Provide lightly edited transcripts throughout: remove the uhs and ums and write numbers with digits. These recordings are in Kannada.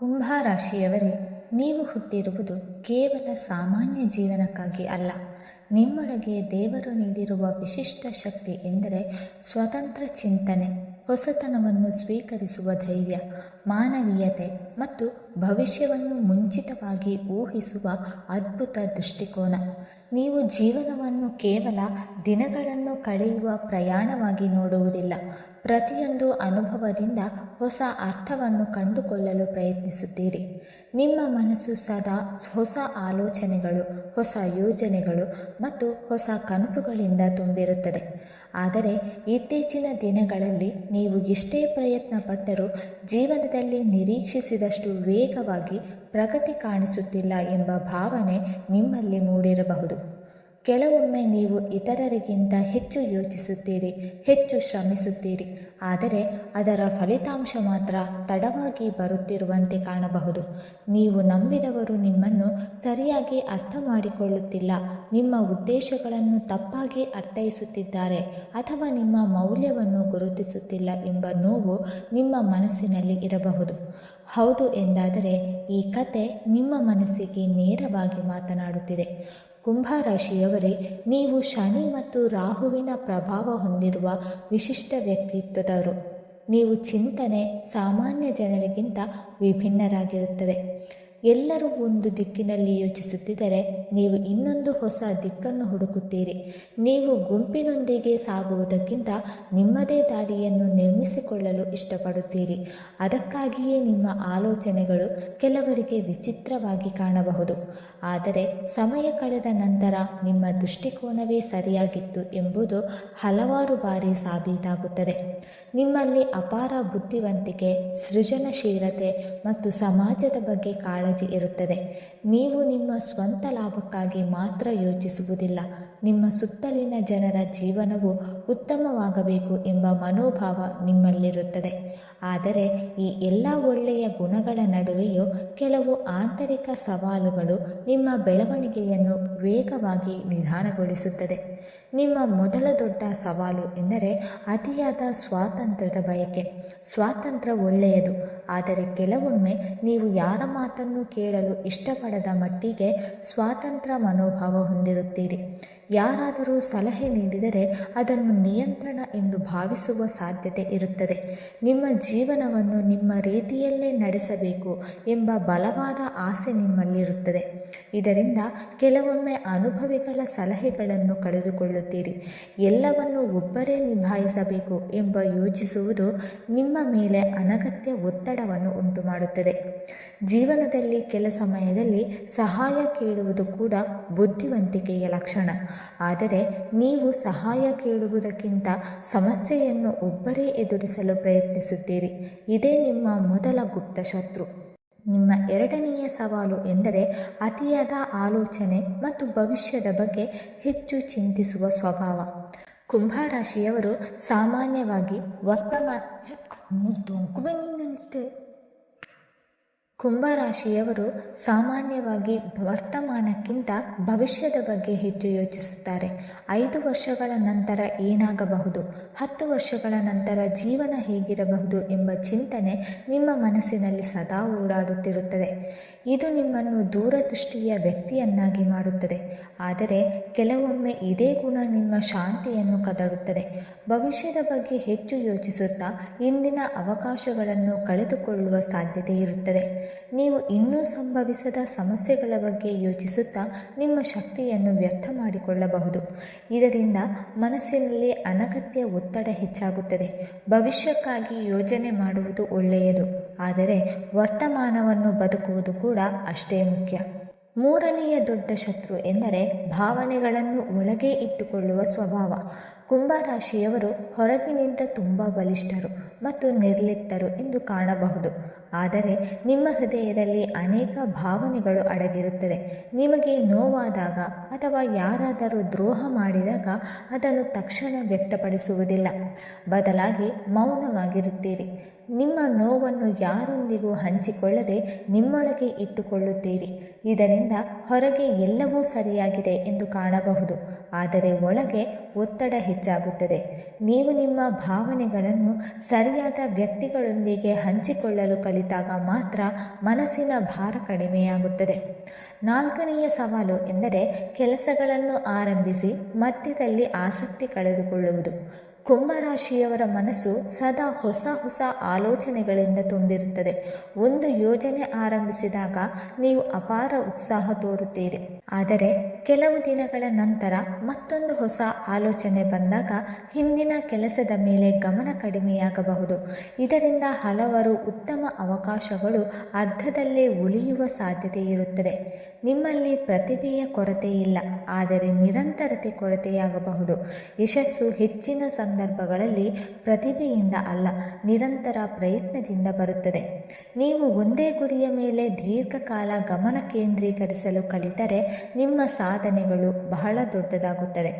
ಕುಂಭ ರಾಶಿಯವರೇ, ನೀವು ಹುಟ್ಟಿರುವುದು ಕೇವಲ ಸಾಮಾನ್ಯ ಜೀವನಕ್ಕಾಗಿ ಅಲ್ಲ. ನಿಮ್ಮೊಳಗೆ ದೇವರು ನೀಡಿರುವ ವಿಶಿಷ್ಟ ಶಕ್ತಿ ಎಂದರೆ ಸ್ವತಂತ್ರ ಚಿಂತನೆ, ಹೊಸತನವನ್ನು ಸ್ವೀಕರಿಸುವ ಧೈರ್ಯ, ಮಾನವೀಯತೆ ಮತ್ತು ಭವಿಷ್ಯವನ್ನು ಮುಂಚಿತವಾಗಿ ಊಹಿಸುವ ಅದ್ಭುತ ದೃಷ್ಟಿಕೋನ. ನೀವು ಜೀವನವನ್ನು ಕೇವಲ ದಿನಗಳನ್ನು ಕಳೆಯುವ ಪ್ರಯಾಣವಾಗಿ ನೋಡುವುದಿಲ್ಲ. ಪ್ರತಿಯೊಂದು ಅನುಭವದಿಂದ ಹೊಸ ಅರ್ಥವನ್ನು ಕಂಡುಕೊಳ್ಳಲು ಪ್ರಯತ್ನಿಸುತ್ತೀರಿ. ನಿಮ್ಮ ಮನಸ್ಸು ಸದಾ ಹೊಸ ಆಲೋಚನೆಗಳು, ಹೊಸ ಯೋಜನೆಗಳು ಮತ್ತು ಹೊಸ ಕನಸುಗಳಿಂದ ತುಂಬಿರುತ್ತದೆ. ಆದರೆ ಇತ್ತೀಚಿನ ದಿನಗಳಲ್ಲಿ ನೀವು ಎಷ್ಟೇ ಪ್ರಯತ್ನ ಪಟ್ಟರೂ ಜೀವನದಲ್ಲಿ ನಿರೀಕ್ಷಿಸಿದಷ್ಟು ವೇಗವಾಗಿ ಪ್ರಗತಿ ಕಾಣಿಸುತ್ತಿಲ್ಲ ಎಂಬ ಭಾವನೆ ನಿಮ್ಮಲ್ಲಿ ಮೂಡಿರಬಹುದು. ಕೆಲವೊಮ್ಮೆ ನೀವು ಇತರರಿಗಿಂತ ಹೆಚ್ಚು ಯೋಚಿಸುತ್ತೀರಿ, ಹೆಚ್ಚು ಶ್ರಮಿಸುತ್ತೀರಿ, ಆದರೆ ಅದರ ಫಲಿತಾಂಶ ಮಾತ್ರ ತಡವಾಗಿ ಬರುತ್ತಿರುವಂತೆ ಕಾಣಬಹುದು. ನೀವು ನಂಬಿದವರು ನಿಮ್ಮನ್ನು ಸರಿಯಾಗಿ ಅರ್ಥ ಮಾಡಿಕೊಳ್ಳುತ್ತಿಲ್ಲ, ನಿಮ್ಮ ಉದ್ದೇಶಗಳನ್ನು ತಪ್ಪಾಗಿ ಅರ್ಥೈಸುತ್ತಿದ್ದಾರೆ ಅಥವಾ ನಿಮ್ಮ ಮೌಲ್ಯವನ್ನು ಗುರುತಿಸುತ್ತಿಲ್ಲ ಎಂಬ ನೋವು ನಿಮ್ಮ ಮನಸ್ಸಿನಲ್ಲಿ ಇರಬಹುದು. ಹೌದು ಎಂದಾದರೆ ಈ ಕತೆ ನಿಮ್ಮ ಮನಸ್ಸಿಗೆ ನೇರವಾಗಿ ಮಾತನಾಡುತ್ತಿದೆ. ಕುಂಭರಾಶಿಯವರೇ, ನೀವು ಶನಿ ಮತ್ತು ರಾಹುವಿನ ಪ್ರಭಾವ ಹೊಂದಿರುವ ವಿಶಿಷ್ಟ ವ್ಯಕ್ತಿತ್ವದವರು. ನೀವು ಚಿಂತನೆ ಸಾಮಾನ್ಯ ಜನರಿಗಿಂತ ವಿಭಿನ್ನರಾಗಿರುತ್ತದೆ. ಎಲ್ಲರೂ ಒಂದು ದಿಕ್ಕಿನಲ್ಲಿ ಯೋಚಿಸುತ್ತಿದ್ದರೆ ನೀವು ಇನ್ನೊಂದು ಹೊಸ ದಿಕ್ಕನ್ನು ಹುಡುಕುತ್ತೀರಿ. ನೀವು ಗುಂಪಿನೊಂದಿಗೆ ಸಾಗುವುದಕ್ಕಿಂತ ನಿಮ್ಮದೇ ದಾರಿಯನ್ನು ನಿರ್ಮಿಸಿಕೊಳ್ಳಲು ಇಷ್ಟಪಡುತ್ತೀರಿ. ಅದಕ್ಕಾಗಿಯೇ ನಿಮ್ಮ ಆಲೋಚನೆಗಳು ಕೆಲವರಿಗೆ ವಿಚಿತ್ರವಾಗಿ ಕಾಣಬಹುದು. ಆದರೆ ಸಮಯ ಕಳೆದ ನಂತರ ನಿಮ್ಮ ದೃಷ್ಟಿಕೋನವೇ ಸರಿಯಾಗಿತ್ತು ಎಂಬುದು ಹಲವಾರು ಬಾರಿ ಸಾಬೀತಾಗುತ್ತದೆ. ನಿಮ್ಮಲ್ಲಿ ಅಪಾರ ಬುದ್ಧಿವಂತಿಕೆ, ಸೃಜನಶೀಲತೆ ಮತ್ತು ಸಮಾಜದ ಬಗ್ಗೆ ಕಾಳಜಿ ಇರುತ್ತದೆ. ನೀವು ನಿಮ್ಮ ಸ್ವಂತ ಲಾಭಕ್ಕಾಗಿ ಮಾತ್ರ ಯೋಚಿಸುವುದಿಲ್ಲ. ನಿಮ್ಮ ಸುತ್ತಲಿನ ಜನರ ಜೀವನವು ಉತ್ತಮವಾಗಬೇಕು ಎಂಬ ಮನೋಭಾವ ನಿಮ್ಮಲ್ಲಿರುತ್ತದೆ. ಆದರೆ ಈ ಎಲ್ಲ ಒಳ್ಳೆಯ ಗುಣಗಳ ನಡುವೆಯೂ ಕೆಲವು ಆಂತರಿಕ ಸವಾಲುಗಳು ನಿಮ್ಮ ಬೆಳವಣಿಗೆಯನ್ನು ವೇಗವಾಗಿ ನಿಧಾನಗೊಳಿಸುತ್ತದೆ. ನಿಮ್ಮ ಮೊದಲ ದೊಡ್ಡ ಸವಾಲು ಎಂದರೆ ಅತಿಯಾದ ಸ್ವಾತಂತ್ರ್ಯದ ಬಯಕೆ. ಸ್ವಾತಂತ್ರ್ಯ ಒಳ್ಳೆಯದು, ಆದರೆ ಕೆಲವೊಮ್ಮೆ ನೀವು ಯಾರ ಮಾತನ್ನು ಕೇಳಲು ಇಷ್ಟಪಡದ ಮಟ್ಟಿಗೆ ಸ್ವಾತಂತ್ರ್ಯ ಮನೋಭಾವ ಹೊಂದಿರುತ್ತೀರಿ. ಯಾರಾದರೂ ಸಲಹೆ ನೀಡಿದರೆ ಅದನ್ನು ನಿಯಂತ್ರಣ ಎಂದು ಭಾವಿಸುವ ಸಾಧ್ಯತೆ ಇರುತ್ತದೆ. ನಿಮ್ಮ ಜೀವನವನ್ನು ನಿಮ್ಮ ರೀತಿಯಲ್ಲೇ ನಡೆಸಬೇಕು ಎಂಬ ಬಲವಾದ ಆಸೆ ನಿಮ್ಮಲ್ಲಿರುತ್ತದೆ. ಇದರಿಂದ ಕೆಲವೊಮ್ಮೆ ಅನುಭವಿಗಳ ಸಲಹೆಗಳನ್ನು ಕಳೆದುಕೊಳ್ಳುತ್ತೀರಿ. ಎಲ್ಲವನ್ನು ಒಬ್ಬರೇ ನಿಭಾಯಿಸಬೇಕು ಎಂಬ ಯೋಚಿಸುವುದು ನಿಮ್ಮ ಮೇಲೆ ಅನಗತ್ಯ ಒತ್ತಡವನ್ನು ಉಂಟುಮಾಡುತ್ತದೆ. ಜೀವನದಲ್ಲಿ ಕೆಲ ಸಮಯದಲ್ಲಿ ಸಹಾಯ ಕೇಳುವುದು ಕೂಡ ಬುದ್ಧಿವಂತಿಕೆಯ ಲಕ್ಷಣ. ಆದರೆ ನೀವು ಸಹಾಯ ಕೇಳುವುದಕ್ಕಿಂತ ಸಮಸ್ಯೆಯನ್ನು ಒಬ್ಬರೇ ಎದುರಿಸಲು ಪ್ರಯತ್ನಿಸುತ್ತೀರಿ. ಇದೇ ನಿಮ್ಮ ಮೊದಲ ಗುಪ್ತ ಶತ್ರು. ನಿಮ್ಮ ಎರಡನೆಯ ಸವಾಲು ಎಂದರೆ ಅತಿಯಾದ ಆಲೋಚನೆ ಮತ್ತು ಭವಿಷ್ಯದ ಬಗ್ಗೆ ಹೆಚ್ಚು ಚಿಂತಿಸುವ ಸ್ವಭಾವ. ಕುಂಭರಾಶಿಯವರು ಸಾಮಾನ್ಯವಾಗಿ ವರ್ತಮಾನಕ್ಕಿಂತ ಭವಿಷ್ಯದ ಬಗ್ಗೆ ಹೆಚ್ಚು ಯೋಚಿಸುತ್ತಾರೆ. 5 ವರ್ಷಗಳ ನಂತರ ಏನಾಗಬಹುದು, 10 ವರ್ಷಗಳ ನಂತರ ಜೀವನ ಹೇಗಿರಬಹುದು ಎಂಬ ಚಿಂತನೆ ನಿಮ್ಮ ಮನಸ್ಸಿನಲ್ಲಿ ಸದಾ ಓಡಾಡುತ್ತಿರುತ್ತದೆ. ಇದು ನಿಮ್ಮನ್ನು ದೂರದೃಷ್ಟಿಯ ವ್ಯಕ್ತಿಯನ್ನಾಗಿ ಮಾಡುತ್ತದೆ. ಆದರೆ ಕೆಲವೊಮ್ಮೆ ಇದೇ ಗುಣ ನಿಮ್ಮ ಶಾಂತಿಯನ್ನು ಕದಡುತ್ತದೆ. ಭವಿಷ್ಯದ ಬಗ್ಗೆ ಹೆಚ್ಚು ಯೋಚಿಸುತ್ತಾ ಇಂದಿನ ಅವಕಾಶಗಳನ್ನು ಕಳೆದುಕೊಳ್ಳುವ ಸಾಧ್ಯತೆ ಇರುತ್ತದೆ. ನೀವು ಇನ್ನೂ ಸಂಭವಿಸದ ಸಮಸ್ಯೆಗಳ ಬಗ್ಗೆ ಯೋಚಿಸುತ್ತಾ ನಿಮ್ಮ ಶಕ್ತಿಯನ್ನು ವ್ಯರ್ಥ ಮಾಡಿಕೊಳ್ಳಬಹುದು. ಇದರಿಂದ ಮನಸ್ಸಿನಲ್ಲಿ ಅನಗತ್ಯ ಒತ್ತಡ ಹೆಚ್ಚಾಗುತ್ತದೆ. ಭವಿಷ್ಯಕ್ಕಾಗಿ ಯೋಜನೆ ಮಾಡುವುದು ಒಳ್ಳೆಯದು, ಆದರೆ ವರ್ತಮಾನವನ್ನು ಬದುಕುವುದು ಕೂಡ ಅಷ್ಟೇ ಮುಖ್ಯ. ಮೂರನೆಯ ದೊಡ್ಡ ಶತ್ರು ಎಂದರೆ ಭಾವನೆಗಳನ್ನು ಒಳಗೆ ಇಟ್ಟುಕೊಳ್ಳುವ ಸ್ವಭಾವ. ಕುಂಭರಾಶಿಯವರು ಹೊರಗಿನಿಂದ ತುಂಬ ಬಲಿಷ್ಠರು ಮತ್ತು ನಿರ್ಲಿಪ್ತರು ಎಂದು ಕಾಣಬಹುದು. ಆದರೆ ನಿಮ್ಮ ಹೃದಯದಲ್ಲಿ ಅನೇಕ ಭಾವನೆಗಳು ಅಡಗಿರುತ್ತದೆ. ನಿಮಗೆ ನೋವಾದಾಗ ಅಥವಾ ಯಾರಾದರೂ ದ್ರೋಹ ಮಾಡಿದಾಗ ಅದನ್ನು ತಕ್ಷಣ ವ್ಯಕ್ತಪಡಿಸುವುದಿಲ್ಲ. ಬದಲಾಗಿ ಮೌನವಾಗಿರುತ್ತೀರಿ. ನಿಮ್ಮ ನೋವನ್ನು ಯಾರೊಂದಿಗೂ ಹಂಚಿಕೊಳ್ಳದೆ ನಿಮ್ಮೊಳಗೆ ಇಟ್ಟುಕೊಳ್ಳುತ್ತೀರಿ. ಇದರಿಂದ ಹೊರಗೆ ಎಲ್ಲವೂ ಸರಿಯಾಗಿದೆ ಎಂದು ಕಾಣಬಹುದು, ಆದರೆ ಒಳಗೆ ಒತ್ತಡ ಹೆಚ್ಚಾಗುತ್ತದೆ. ನೀವು ನಿಮ್ಮ ಭಾವನೆಗಳನ್ನು ಸರಿಯಾದ ವ್ಯಕ್ತಿಗಳೊಂದಿಗೆ ಹಂಚಿಕೊಳ್ಳಲು ಕಲಿತಾಗ ಮಾತ್ರ ಮನಸ್ಸಿನ ಭಾರ ಕಡಿಮೆಯಾಗುತ್ತದೆ. 4ನೆಯ ಸವಾಲು ಎಂದರೆ ಕೆಲಸಗಳನ್ನು ಆರಂಭಿಸಿ ಮಧ್ಯದಲ್ಲಿ ಆಸಕ್ತಿ ಕಳೆದುಕೊಳ್ಳುವುದು. ಕುಂಭರಾಶಿಯವರ ಮನಸ್ಸು ಸದಾ ಹೊಸ ಹೊಸ ಆಲೋಚನೆಗಳಿಂದ ತುಂಬಿರುತ್ತದೆ. ಒಂದು ಯೋಜನೆ ಆರಂಭಿಸಿದಾಗ ನೀವು ಅಪಾರ ಉತ್ಸಾಹ ತೋರುತ್ತೀರಿ, ಆದರೆ ಕೆಲವು ದಿನಗಳ ನಂತರ ಮತ್ತೊಂದು ಹೊಸ ಆಲೋಚನೆ ಬಂದಾಗ ಹಿಂದಿನ ಕೆಲಸದ ಮೇಲೆ ಗಮನ ಕಡಿಮೆಯಾಗಬಹುದು. ಇದರಿಂದ ಹಲವರು ಉತ್ತಮ ಅವಕಾಶಗಳು ಅರ್ಧದಲ್ಲೇ ಉಳಿಯುವ ಸಾಧ್ಯತೆ ಇರುತ್ತದೆ. ನಿಮ್ಮಲ್ಲಿ ಪ್ರತಿಭೆಯ ಕೊರತೆ ಇಲ್ಲ, ಆದರೆ ನಿರಂತರತೆ ಕೊರತೆಯಾಗಬಹುದು. ಯಶಸ್ಸು ಹೆಚ್ಚಿನ ಸಂದರ್ಭಗಳಲ್ಲಿ ಪ್ರತಿಭೆಯಿಂದ ಅಲ್ಲ, ನಿರಂತರ ಪ್ರಯತ್ನದಿಂದ ಬರುತ್ತದೆ. ನೀವು ಒಂದೇ ಗುರಿಯ ಮೇಲೆ ದೀರ್ಘಕಾಲ ಗಮನ ಕೇಂದ್ರೀಕರಿಸಲು ಕಲಿತರೆ ನಿಮ್ಮ ಸಾಧನೆಗಳು ಬಹಳ ದೊಡ್ಡದಾಗುತ್ತವೆ.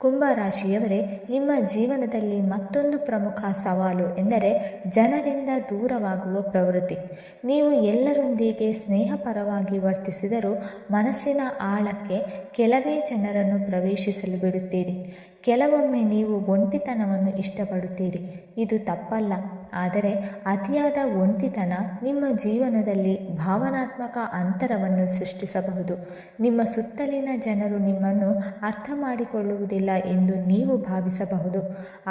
ಕುಂಭರಾಶಿಯವರೇ, ನಿಮ್ಮ ಜೀವನದಲ್ಲಿ ಮತ್ತೊಂದು ಪ್ರಮುಖ ಸವಾಲು ಎಂದರೆ ಜನರಿಂದ ದೂರವಾಗುವ ಪ್ರವೃತ್ತಿ. ನೀವು ಎಲ್ಲರೊಂದಿಗೆ ಸ್ನೇಹಪರವಾಗಿ ವರ್ತಿಸಿದರೂ ಮನಸ್ಸಿನ ಆಳಕ್ಕೆ ಕೆಲವೇ ಜನರನ್ನು ಪ್ರವೇಶಿಸಲು ಬಿಡುತ್ತೀರಿ. ಕೆಲವೊಮ್ಮೆ ನೀವು ಒಂಟಿತನವನ್ನು ಇಷ್ಟಪಡುತ್ತೀರಿ. ಇದು ತಪ್ಪಲ್ಲ, ಆದರೆ ಅತಿಯಾದ ಒಂಟಿತನ ನಿಮ್ಮ ಜೀವನದಲ್ಲಿ ಭಾವನಾತ್ಮಕ ಅಂತರವನ್ನು ಸೃಷ್ಟಿಸಬಹುದು. ನಿಮ್ಮ ಸುತ್ತಲಿನ ಜನರು ನಿಮ್ಮನ್ನು ಅರ್ಥ ಮಾಡಿಕೊಳ್ಳುವುದಿಲ್ಲ ಎಂದು ನೀವು ಭಾವಿಸಬಹುದು,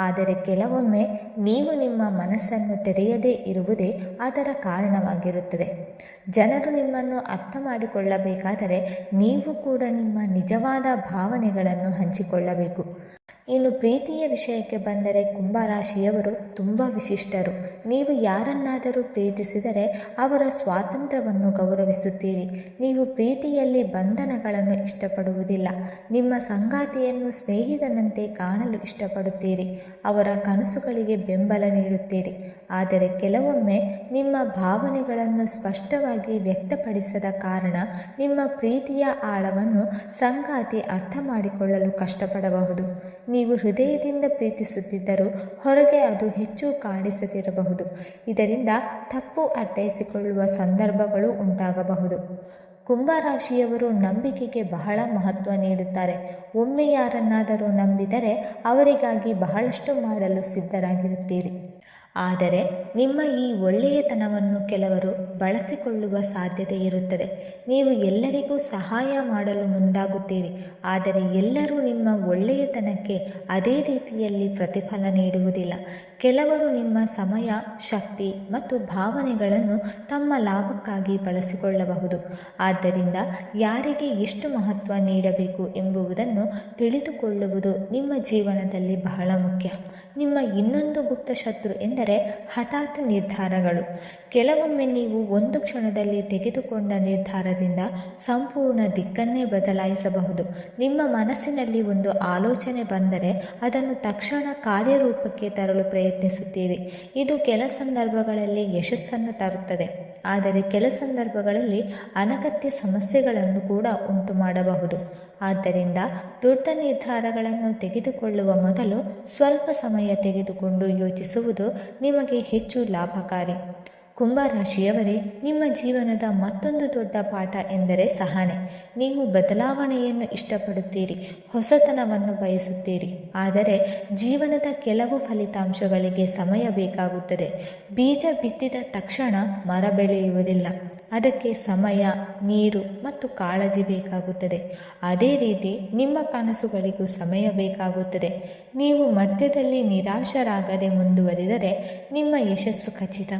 ಆದರೆ ಕೆಲವೊಮ್ಮೆ ನೀವು ನಿಮ್ಮ ಮನಸ್ಸನ್ನು ತೆರೆಯದೇ ಇರುವುದೇ ಅದರ ಕಾರಣವಾಗಿರುತ್ತದೆ. ಜನರು ನಿಮ್ಮನ್ನು ಅರ್ಥ ಮಾಡಿಕೊಳ್ಳಬೇಕಾದರೆ ನೀವು ಕೂಡ ನಿಮ್ಮ ನಿಜವಾದ ಭಾವನೆಗಳನ್ನು ಹಂಚಿಕೊಳ್ಳಬೇಕು. ಇನ್ನು ಪ್ರೀತಿಯ ವಿಷಯಕ್ಕೆ ಬಂದರೆ ಕುಂಭರಾಶಿಯವರು ತುಂಬ ವಿಶಿಷ್ಟರು. ನೀವು ಯಾರನ್ನಾದರೂ ಪ್ರೀತಿಸಿದರೆ ಅವರ ಸ್ವಾತಂತ್ರ್ಯವನ್ನು ಗೌರವಿಸುತ್ತೀರಿ. ನೀವು ಪ್ರೀತಿಯಲ್ಲಿ ಬಂಧನಗಳನ್ನು ಇಷ್ಟಪಡುವುದಿಲ್ಲ. ನಿಮ್ಮ ಸಂಗಾತಿಯನ್ನು ಸ್ನೇಹಿತನಂತೆ ಕಾಣಲು ಇಷ್ಟಪಡುತ್ತೀರಿ. ಅವರ ಕನಸುಗಳಿಗೆ ಬೆಂಬಲ ನೀಡುತ್ತೀರಿ. ಆದರೆ ಕೆಲವೊಮ್ಮೆ ನಿಮ್ಮ ಭಾವನೆಗಳನ್ನು ಸ್ಪಷ್ಟವಾಗಿ ವ್ಯಕ್ತಪಡಿಸದ ಕಾರಣ ನಿಮ್ಮ ಪ್ರೀತಿಯ ಆಳವನ್ನು ಸಂಗಾತಿ ಅರ್ಥ ಮಾಡಿಕೊಳ್ಳಲು ಕಷ್ಟಪಡಬಹುದು. ನೀವು ಹೃದಯದಿಂದ ಪ್ರೀತಿಸುತ್ತಿದ್ದರೂ ಹೊರಗೆ ಅದು ಹೆಚ್ಚು ಕಾಣಿಸದಿರಬಹುದು. ಇದರಿಂದ ತಪ್ಪು ಅರ್ಥೈಸಿಕೊಳ್ಳುವ ಸಂದರ್ಭಗಳು ಉಂಟಾಗಬಹುದು. ಕುಂಭರಾಶಿಯವರು ನಂಬಿಕೆಗೆ ಬಹಳ ಮಹತ್ವ ನೀಡುತ್ತಾರೆ. ಒಮ್ಮೆ ಯಾರನ್ನಾದರೂ ನಂಬಿದರೆ ಅವರಿಗಾಗಿ ಬಹಳಷ್ಟು ಮಾಡಲು ಸಿದ್ಧರಾಗಿರುತ್ತೀರಿ. ಆದರೆ ನಿಮ್ಮ ಈ ಒಳ್ಳೆಯತನವನ್ನು ಕೆಲವರು ಬಳಸಿಕೊಳ್ಳುವ ಸಾಧ್ಯತೆ ಇರುತ್ತದೆ. ನೀವು ಎಲ್ಲರಿಗೂ ಸಹಾಯ ಮಾಡಲು ಮುಂದಾಗುತ್ತೀರಿ, ಆದರೆ ಎಲ್ಲರೂ ನಿಮ್ಮ ಒಳ್ಳೆಯತನಕ್ಕೆ ಅದೇ ರೀತಿಯಲ್ಲಿ ಪ್ರತಿಫಲ ನೀಡುವುದಿಲ್ಲ. ಕೆಲವರು ನಿಮ್ಮ ಸಮಯ, ಶಕ್ತಿ ಮತ್ತು ಭಾವನೆಗಳನ್ನು ತಮ್ಮ ಲಾಭಕ್ಕಾಗಿ ಬಳಸಿಕೊಳ್ಳಬಹುದು. ಆದ್ದರಿಂದ ಯಾರಿಗೆ ಎಷ್ಟು ಮಹತ್ವ ನೀಡಬೇಕು ಎಂಬುದನ್ನು ತಿಳಿದುಕೊಳ್ಳುವುದು ನಿಮ್ಮ ಜೀವನದಲ್ಲಿ ಬಹಳ ಮುಖ್ಯ. ನಿಮ್ಮ ಇನ್ನೊಂದು ಗುಪ್ತ ಶತ್ರು ಎಂದರೆ ಹಠಾತ್ ನಿರ್ಧಾರಗಳು. ಕೆಲವೊಮ್ಮೆ ನೀವು ಒಂದು ಕ್ಷಣದಲ್ಲಿ ತೆಗೆದುಕೊಂಡ ನಿರ್ಧಾರದಿಂದ ಸಂಪೂರ್ಣ ದಿಕ್ಕನ್ನೇ ಬದಲಾಯಿಸಬಹುದು. ನಿಮ್ಮ ಮನಸ್ಸಿನಲ್ಲಿ ಒಂದು ಆಲೋಚನೆ ಬಂದರೆ ಅದನ್ನು ತಕ್ಷಣ ಕಾರ್ಯರೂಪಕ್ಕೆ ತರಲು ಪ್ರಯತ್ನಿಸುತ್ತೀರಿ. ಇದು ಕೆಲ ಸಂದರ್ಭಗಳಲ್ಲಿ ಯಶಸ್ಸನ್ನು ತರುತ್ತದೆ, ಆದರೆ ಕೆಲ ಸಂದರ್ಭಗಳಲ್ಲಿ ಅನಗತ್ಯ ಸಮಸ್ಯೆಗಳನ್ನು ಕೂಡ ಉಂಟು ಮಾಡಬಹುದು. ಆದ್ದರಿಂದ ದೊಡ್ಡ ನಿರ್ಧಾರಗಳನ್ನು ತೆಗೆದುಕೊಳ್ಳುವ ಮೊದಲು ಸ್ವಲ್ಪ ಸಮಯ ತೆಗೆದುಕೊಂಡು ಯೋಚಿಸುವುದು ನಿಮಗೆ ಹೆಚ್ಚು ಲಾಭಕಾರಿ. ಕುಂಭರಾಶಿಯವರೇ, ನಿಮ್ಮ ಜೀವನದ ಮತ್ತೊಂದು ದೊಡ್ಡ ಪಾಠ ಎಂದರೆ ಸಹನೆ. ನೀವು ಬದಲಾವಣೆಯನ್ನು ಇಷ್ಟಪಡುತ್ತೀರಿ, ಹೊಸತನವನ್ನು ಬಯಸುತ್ತೀರಿ, ಆದರೆ ಜೀವನದ ಕೆಲವು ಫಲಿತಾಂಶಗಳಿಗೆ ಸಮಯ ಬೇಕಾಗುತ್ತದೆ. ಬೀಜ ಬಿತ್ತಿದ ತಕ್ಷಣ ಮರ ಬೆಳೆಯುವುದಿಲ್ಲ. ಅದಕ್ಕೆ ಸಮಯ, ನೀರು ಮತ್ತು ಕಾಳಜಿ ಬೇಕಾಗುತ್ತದೆ. ಅದೇ ರೀತಿ ನಿಮ್ಮ ಕನಸುಗಳಿಗೂ ಸಮಯ ಬೇಕಾಗುತ್ತದೆ. ನೀವು ಮಧ್ಯದಲ್ಲಿ ನಿರಾಶರಾಗದೆ ಮುಂದುವರಿದರೆ ನಿಮ್ಮ ಯಶಸ್ಸು ಖಚಿತ.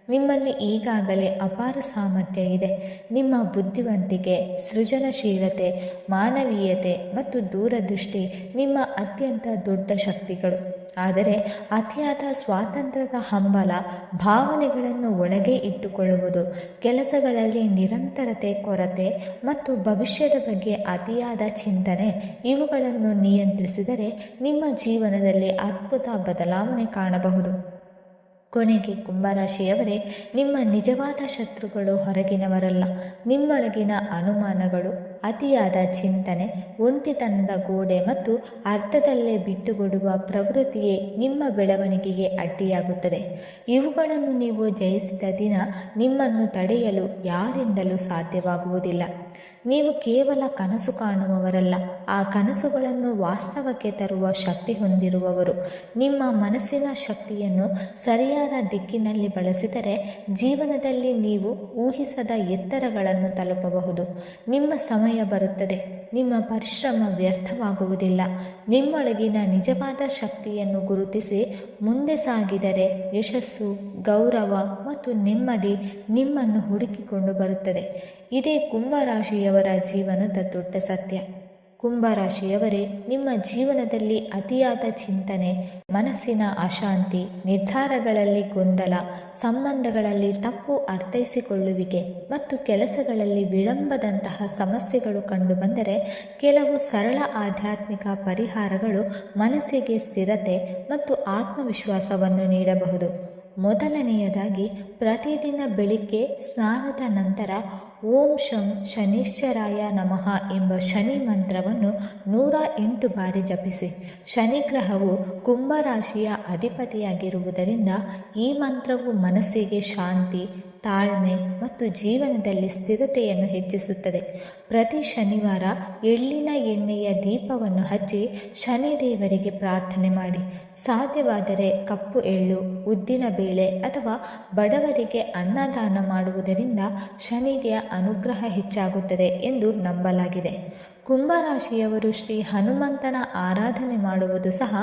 ನಿಮ್ಮಲ್ಲಿ ಈಗಾಗಲೇ ಅಪಾರ ಸಾಮರ್ಥ್ಯ ಇದೆ. ನಿಮ್ಮ ಬುದ್ಧಿವಂತಿಕೆ, ಸೃಜನಶೀಲತೆ, ಮಾನವೀಯತೆ ಮತ್ತು ದೂರದೃಷ್ಟಿ ನಿಮ್ಮ ಅತ್ಯಂತ ದೊಡ್ಡ ಶಕ್ತಿಗಳು. ಆದರೆ ಅತಿಯಾದ ಸ್ವಾತಂತ್ರ್ಯದ ಹಂಬಲ, ಭಾವನೆಗಳನ್ನು ಒಳಗೆ ಇಟ್ಟುಕೊಳ್ಳುವುದು, ಕೆಲಸಗಳಲ್ಲಿ ನಿರಂತರತೆ ಕೊರತೆ ಮತ್ತು ಭವಿಷ್ಯದ ಬಗ್ಗೆ ಅತಿಯಾದ ಚಿಂತನೆ ಇವುಗಳನ್ನು ನಿಯಂತ್ರಿಸಿದರೆ ನಿಮ್ಮ ಜೀವನದಲ್ಲಿ ಅದ್ಭುತ ಬದಲಾವಣೆ ಕಾಣಬಹುದು. ಕೊನೆಗೆ ಕುಂಭರಾಶಿಯವರೇ, ನಿಮ್ಮ ನಿಜವಾದ ಶತ್ರುಗಳು ಹೊರಗಿನವರಲ್ಲ, ನಿಮ್ಮೊಳಗಿನ ಅನುಮಾನಗಳು, ಅತಿಯಾದ ಚಿಂತನೆ, ಒಂಟಿತನದ ಗೋಡೆ ಮತ್ತು ಅರ್ಧದಲ್ಲೇ ಬಿಟ್ಟುಬಿಡುವ ಪ್ರವೃತ್ತಿಯೇ ನಿಮ್ಮ ಬೆಳವಣಿಗೆಗೆ ಅಡ್ಡಿಯಾಗುತ್ತದೆ. ಇವುಗಳನ್ನು ನೀವು ಜಯಿಸಿದ ದಿನ ನಿಮ್ಮನ್ನು ತಡೆಯಲು ಯಾರಿಂದಲೂ ಸಾಧ್ಯವಾಗುವುದಿಲ್ಲ. ನೀವು ಕೇವಲ ಕನಸು ಕಾಣುವವರಲ್ಲ, ಆ ಕನಸುಗಳನ್ನು ವಾಸ್ತವಕ್ಕೆ ತರುವ ಶಕ್ತಿ ಹೊಂದಿರುವವರು. ನಿಮ್ಮ ಮನಸ್ಸಿನ ಶಕ್ತಿಯನ್ನು ಸರಿಯಾದ ದಿಕ್ಕಿನಲ್ಲಿ ಬಳಸಿದರೆ ಜೀವನದಲ್ಲಿ ನೀವು ಊಹಿಸದ ಎತ್ತರಗಳನ್ನು ತಲುಪಬಹುದು. ನಿಮ್ಮ ಸಮಯ ಬರುತ್ತದೆ, ನಿಮ್ಮ ಪರಿಶ್ರಮ ವ್ಯರ್ಥವಾಗುವುದಿಲ್ಲ. ನಿಮ್ಮೊಳಗಿನ ನಿಜವಾದ ಶಕ್ತಿಯನ್ನು ಗುರುತಿಸಿ ಮುಂದೆ ಸಾಗಿದರೆ ಯಶಸ್ಸು, ಗೌರವ ಮತ್ತು ನೆಮ್ಮದಿ ನಿಮ್ಮನ್ನು ಹುಡುಕಿಕೊಂಡು ಬರುತ್ತದೆ. ಇದೇ ಕುಂಭರಾಶಿಯವರ ಜೀವನದ ದೊಡ್ಡ ಸತ್ಯ. ಕುಂಭರಾಶಿಯವರೇ, ನಿಮ್ಮ ಜೀವನದಲ್ಲಿ ಅತಿಯಾದ ಚಿಂತನೆ, ಮನಸ್ಸಿನ ಅಶಾಂತಿ, ನಿರ್ಧಾರಗಳಲ್ಲಿ ಗೊಂದಲ, ಸಂಬಂಧಗಳಲ್ಲಿ ತಪ್ಪು ಅರ್ಥೈಸಿಕೊಳ್ಳುವಿಕೆ ಮತ್ತು ಕೆಲಸಗಳಲ್ಲಿ ವಿಳಂಬದಂತಹ ಸಮಸ್ಯೆಗಳು ಕಂಡುಬಂದರೆ ಕೆಲವು ಸರಳ ಆಧ್ಯಾತ್ಮಿಕ ಪರಿಹಾರಗಳು ಮನಸ್ಸಿಗೆ ಸ್ಥಿರತೆ ಮತ್ತು ಆತ್ಮವಿಶ್ವಾಸವನ್ನು ನೀಡಬಹುದು. ಮೊದಲನೆಯದಾಗಿ, ಪ್ರತಿದಿನ ಬೆಳಿಗ್ಗೆ ಸ್ನಾನದ ನಂತರ ಓಂ ಶಂ ಶನೀಶ್ವರಾಯ ನಮಃ ಎಂಬ ಶನಿ ಮಂತ್ರವನ್ನು 108 ಬಾರಿ ಜಪಿಸಿ. ಶನಿಗ್ರಹವು ಕುಂಭರಾಶಿಯ ಅಧಿಪತಿಯಾಗಿರುವುದರಿಂದ ಈ ಮಂತ್ರವು ಮನಸ್ಸಿಗೆ ಶಾಂತಿ, ತಾಳ್ಮೆ ಮತ್ತು ಜೀವನದಲ್ಲಿ ಸ್ಥಿರತೆಯನ್ನು ಹೆಚ್ಚಿಸುತ್ತದೆ. ಪ್ರತಿ ಶನಿವಾರ ಎಳ್ಳಿನ ಎಣ್ಣೆಯ ದೀಪವನ್ನು ಹಚ್ಚಿ ಶನಿದೇವರಿಗೆ ಪ್ರಾರ್ಥನೆ ಮಾಡಿ. ಸಾಧ್ಯವಾದರೆ ಕಪ್ಪು ಎಳ್ಳು, ಉದ್ದಿನ ಬೇಳೆ ಅಥವಾ ಬಡವರಿಗೆ ಅನ್ನದಾನ ಮಾಡುವುದರಿಂದ ಶನಿಗೆ ಅನುಗ್ರಹ ಹೆಚ್ಚಾಗುತ್ತದೆ ಎಂದು ನಂಬಲಾಗಿದೆ. ಕುಂಭರಾಶಿಯವರು ಶ್ರೀ ಹನುಮಂತನ ಆರಾಧನೆ ಮಾಡುವುದು ಸಹ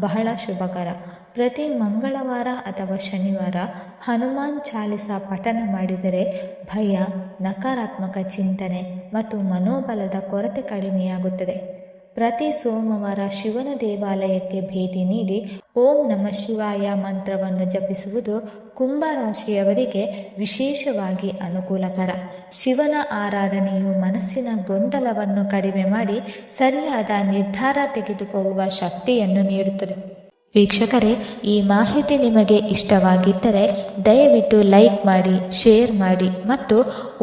ಬಹಳ ಶುಭಕರ. ಪ್ರತಿ ಮಂಗಳವಾರ ಅಥವಾ ಶನಿವಾರ ಹನುಮಾನ್ ಚಾಲಿಸ ಪಠನ ಮಾಡಿದರೆ ಭಯ, ನಕಾರಾತ್ಮಕ ಚಿಂತನೆ ಮತ್ತು ಮನೋಬಲದ ಕೊರತೆ ಕಡಿಮೆಯಾಗುತ್ತದೆ. ಪ್ರತಿ ಸೋಮವಾರ ಶಿವನ ದೇವಾಲಯಕ್ಕೆ ಭೇಟಿ ನೀಡಿ ಓಂ ನಮಃ ಶಿವಾಯ ಮಂತ್ರವನ್ನು ಜಪಿಸುವುದು ಕುಂಭರಾಶಿಯವರಿಗೆ ವಿಶೇಷವಾಗಿ ಅನುಕೂಲಕರ. ಶಿವನ ಆರಾಧನೆಯು ಮನಸ್ಸಿನ ಗೊಂದಲವನ್ನು ಕಡಿಮೆ ಮಾಡಿ ಸರಿಯಾದ ನಿರ್ಧಾರ ತೆಗೆದುಕೊಳ್ಳುವ ಶಕ್ತಿಯನ್ನು ನೀಡುತ್ತದೆ. ವೀಕ್ಷಕರೇ, ಈ ಮಾಹಿತಿ ನಿಮಗೆ ಇಷ್ಟವಾಗಿದ್ದರೆ ದಯವಿಟ್ಟು ಲೈಕ್ ಮಾಡಿ, ಶೇರ್ ಮಾಡಿ ಮತ್ತು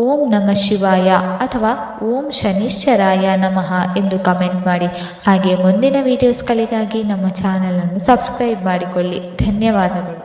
ಓಂ ನಮಃ ಶಿವಾಯ ಅಥವಾ ಓಂ ಶನೀಶ್ವರಾಯ ನಮಃ ಎಂದು ಕಮೆಂಟ್ ಮಾಡಿ. ಹಾಗೆ ಮುಂದಿನ ವಿಡಿಯೋಸ್ಗಳಿಗಾಗಿ ನಮ್ಮ ಚಾನಲನ್ನು ಸಬ್ಸ್ಕ್ರೈಬ್ ಮಾಡಿಕೊಳ್ಳಿ. ಧನ್ಯವಾದಗಳು.